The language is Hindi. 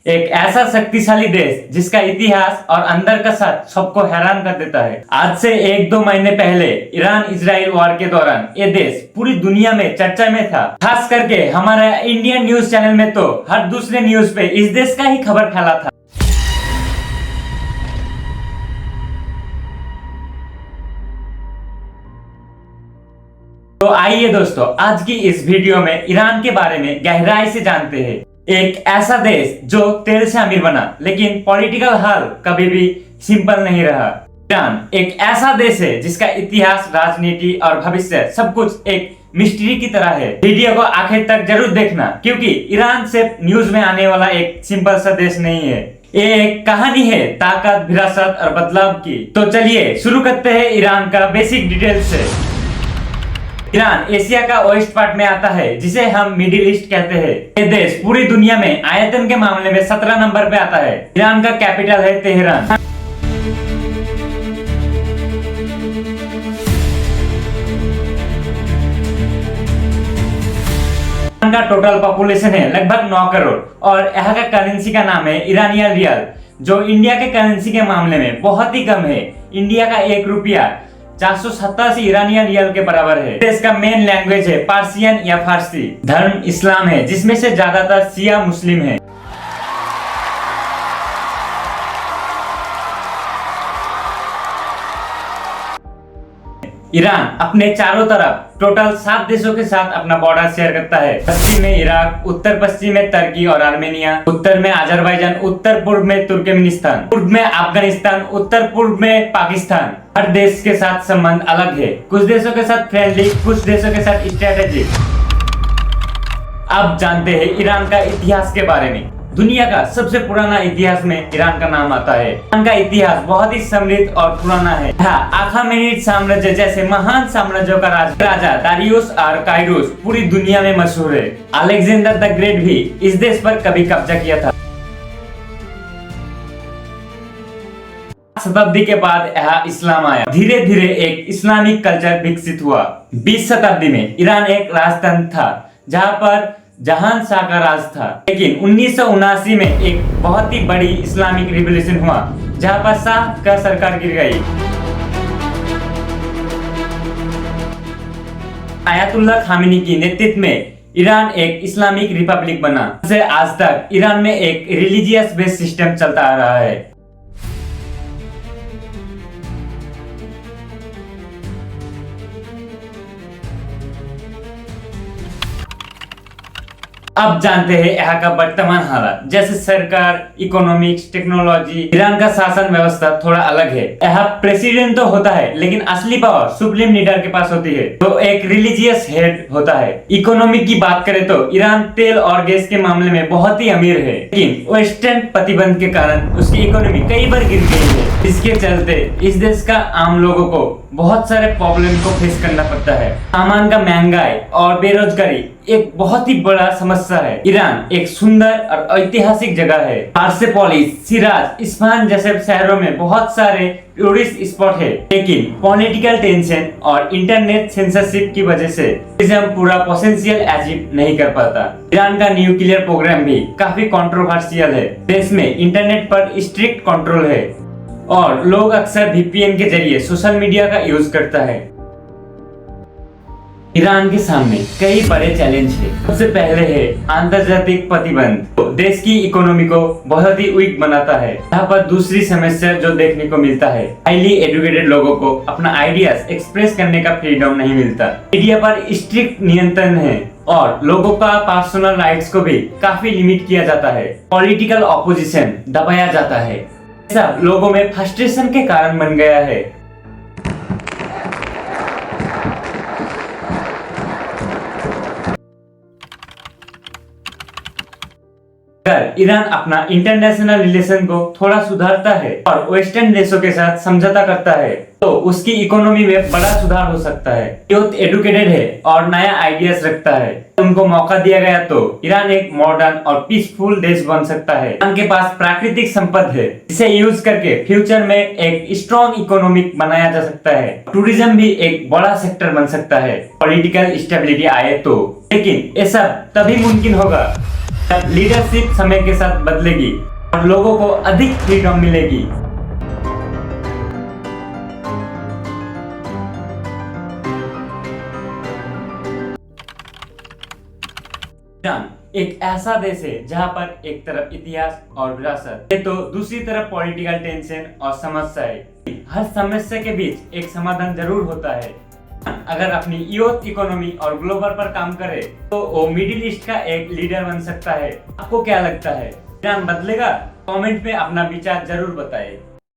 एक ऐसा शक्तिशाली देश जिसका इतिहास और अंदर का सच सबको हैरान कर देता है। आज से 1-2 महीने पहले ईरान इजराइल वॉर के दौरान ये देश पूरी दुनिया में चर्चा में था। खास करके हमारा इंडियन न्यूज चैनल में तो हर दूसरे न्यूज पे इस देश का ही खबर फैला था। तो आइए दोस्तों, आज की इस वीडियो में ईरान के बारे में गहराई से जानते हैं। एक ऐसा देश जो तेल से अमीर बना, लेकिन पॉलिटिकल हाल कभी भी सिंपल नहीं रहा। ईरान एक ऐसा देश है जिसका इतिहास, राजनीति और भविष्य सब कुछ एक मिस्ट्री की तरह है। वीडियो को आखिर तक जरूर देखना, क्योंकि ईरान सिर्फ न्यूज में आने वाला एक सिंपल सा देश नहीं है। ये एक कहानी है ताकत, विरासत और बदलाव की। तो चलिए शुरू करते हैं ईरान का बेसिक डिटेल से। ईरान एशिया का वेस्ट पार्ट में आता है, जिसे हम मिडिल ईस्ट कहते हैं। ये देश पूरी दुनिया में आयतन के मामले में 17 नंबर पे आता है। ईरान का कैपिटल है तेहरान। ईरान का टोटल पॉपुलेशन है लगभग 9 करोड़ और यहाँ का करेंसी का नाम है ईरानियन रियाल, जो इंडिया के करेंसी के मामले में बहुत ही कम है। इंडिया का 1 रुपया 487 ईरानियन रियल के बराबर है। देश का मेन लैंग्वेज है पार्सियन या फारसी। धर्म इस्लाम है, जिसमें से ज्यादातर शिया मुस्लिम है। ईरान अपने चारों तरफ टोटल 7 देशों के साथ अपना बॉर्डर शेयर करता है। पश्चिम में इराक, उत्तर पश्चिम में तुर्की और आर्मेनिया, उत्तर में अजरबैजान, उत्तर पूर्व में तुर्कमेनिस्तान, पूर्व में अफगानिस्तान, उत्तर पूर्व में पाकिस्तान। हर देश के साथ संबंध अलग है, कुछ देशों के साथ फ्रेंडली, कुछ देशों के साथ स्ट्रेटेजिक। अब जानते हैं ईरान का इतिहास के बारे में। दुनिया का सबसे पुराना इतिहास में ईरान का नाम आता है। ईरान का इतिहास बहुत ही समृद्ध और पुराना है। आखामेनिड साम्राज्य जैसे महान साम्राज्यों का राजा दारियुस और कायरूस पूरी दुनिया में मशहूर है। अलेक्जेंडर द ग्रेट भी इस देश पर कभी कब्जा किया था। शताब्दी के बाद यहाँ इस्लाम आया। धीरे धीरे एक इस्लामिक कल्चर विकसित हुआ। 20 शताब्दी में ईरान एक राजतंत्र था, जहाँ पर जहान शाह का राज था। लेकिन 1979 में एक बहुत ही बड़ी इस्लामिक रिवॉल्यूशन हुआ, जहां पर शाह का सरकार गिर गई। आयतुल्लाह खामेनी की नेतृत्व में ईरान एक इस्लामिक रिपब्लिक बना। से आज तक ईरान में एक रिलीजियस बेस्ड सिस्टम चलता आ रहा है। अब जानते हैं यहाँ का वर्तमान हालात, जैसे सरकार, इकोनॉमिक्स, टेक्नोलॉजी। ईरान का शासन व्यवस्था थोड़ा अलग है। यहाँ प्रेसिडेंट तो होता है, लेकिन असली पावर सुप्रीम लीडर के पास होती है, तो एक रिलीजियस हेड होता है। इकोनॉमी की बात करें तो ईरान तेल और गैस के मामले में बहुत ही अमीर है, लेकिन वेस्टर्न प्रतिबंध के कारण उसकी इकोनॉमी कई बार गिर गई है। इसके चलते इस देश का आम लोगों को बहुत सारे प्रॉब्लम को फेस करना पड़ता है। सामान का महंगाई और बेरोजगारी एक बहुत ही बड़ा समस्या है। ईरान एक सुंदर और ऐतिहासिक जगह है। पार्सेपोलिस, सिराज, इस्फहान जैसे शहरों में बहुत सारे टूरिस्ट स्पॉट है, लेकिन पॉलिटिकल टेंशन और इंटरनेट सेंसरशिप की वजह से इसे हम पूरा पोटेंशियल अचीव नहीं कर पाता। ईरान का न्यूक्लियर प्रोग्राम भी काफी कंट्रोवर्शियल है। देश में इंटरनेट पर स्ट्रिक्ट कंट्रोल है और लोग अक्सर VPN के जरिए सोशल मीडिया का यूज करता है। ईरान के सामने कई बड़े चैलेंज है। सबसे पहले है अंतर्जातिक प्रतिबंध, तो देश की इकोनॉमी को बहुत ही वीक बनाता है। यहाँ पर दूसरी समस्या जो देखने को मिलता है, हाईली एजुकेटेड लोगों को अपना आइडियाज एक्सप्रेस करने का फ्रीडम नहीं मिलता। मीडिया पर स्ट्रिक्ट नियंत्रण है और लोगों का पर्सनल राइट्स को भी काफी लिमिट किया जाता है। पॉलिटिकल ऑपोजिशन दबाया जाता है। सब लोगों में फ्रस्ट्रेशन के कारण बन गया है। अगर ईरान अपना इंटरनेशनल रिलेशन को थोड़ा सुधारता है और वेस्टर्न देशों के साथ समझौता करता है, तो उसकी इकोनॉमी में बड़ा सुधार हो सकता है। यूथ एजुकेटेड है और नया आइडियाज रखता है। उनको मौका दिया गया तो ईरान एक मॉडर्न और पीसफुल देश बन सकता है। ईरान के पास प्राकृतिक संपदा है, जिसे यूज करके फ्यूचर में एक स्ट्रॉन्ग इकोनॉमिक बनाया जा सकता है। टूरिज्म भी एक बड़ा सेक्टर बन सकता है। पॉलिटिकल स्टेबिलिटी आए तो, लेकिन ये सब तभी मुमकिन होगा लीडरशिप समय के साथ बदलेगी और लोगों को अधिक फ्रीडम मिलेगी। ईरान एक ऐसा देश है जहां पर एक तरफ इतिहास और विरासत है तो दूसरी तरफ पॉलिटिकल टेंशन और समस्या है। हर समस्या के बीच एक समाधान जरूर होता है। अगर अपनी यूथ इकोनॉमी और ग्लोबल पर काम करे तो वो मिडिल ईस्ट का एक लीडर बन सकता है। आपको क्या लगता है, ईरान बदलेगा? कमेंट में अपना विचार जरूर बताएं।